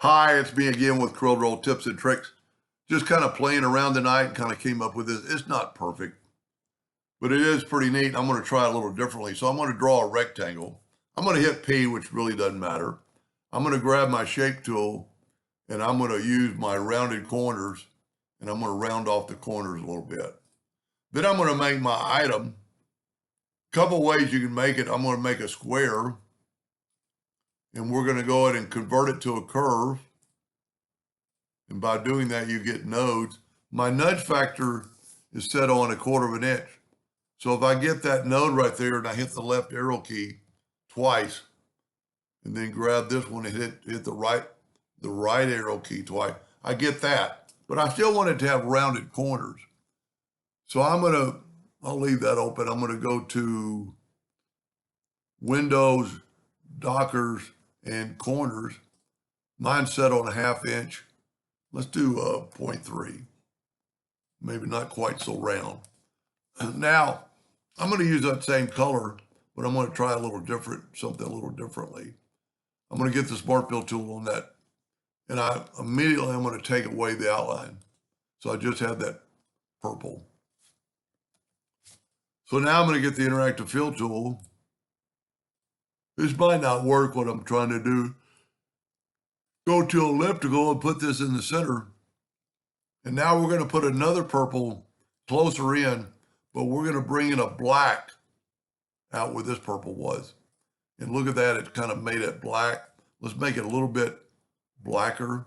Hi, it's me again with Corel tips and tricks. Just kind of playing around tonight and kind of came up with this. It's not perfect, but it is pretty neat. I'm going to try it a little differently. So I'm going to draw a rectangle. I'm going to hit P, which really doesn't matter. I'm going to grab my shape tool and I'm going to use my rounded corners and I'm going to round off the corners a little bit. Then I'm going to make my item. Couple ways you can make it. I'm going to make a square and we're going to go ahead and convert it to a curve. And by doing that, you get nodes. My nudge factor is set on 1/4 inch. So if I get that node right there and I hit the left arrow key twice, and then grab this one and hit the right arrow key twice, I get that. But I still want it to have rounded corners. So I'll leave that open. I'm gonna go to Windows, Dockers, and Corners. Mine's set on 1/2 inch. Let's do 0.3. Maybe not quite so round. Now, I'm going to use that same color, but I'm going to try something a little differently. I'm going to get the Smart Fill tool on that, and I'm going to take away the outline. So I just have that purple. So now I'm going to get the Interactive Fill tool. This might not work what I'm trying to do. Go to elliptical and put this in the center. And now we're going to put another purple closer in, but we're going to bring in a black out where this purple was. And look at that, it kind of made it black. Let's make it a little bit blacker.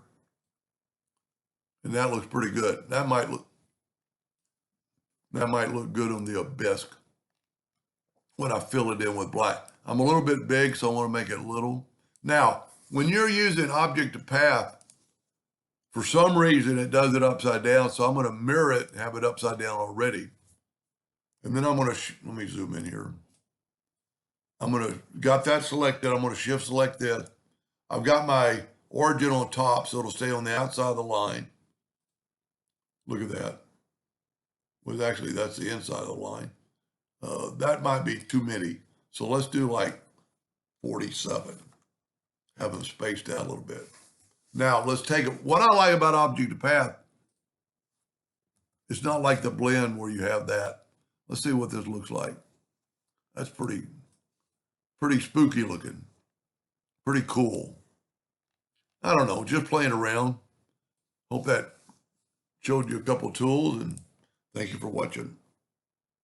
And that looks pretty good. That might look good on the obelisk when I fill it in with black. I'm a little bit big, so I want to make it little. Now, when you're using object to path, for some reason it does it upside down, so I'm going to mirror it and have it upside down already. And then I'm going to, let me zoom in here. Got that selected, I'm going to shift select this. I've got my origin on top, so it'll stay on the outside of the line. Look at that. Well, actually, that's the inside of the line. That might be too many. So let's do like 47. Have them spaced out a little bit. Now let's take it. What I like about object to path, it's not like the blend where you have that. Let's see what this looks like. That's pretty spooky looking. Pretty cool. I don't know, just playing around. Hope that showed you a couple tools, and thank you for watching.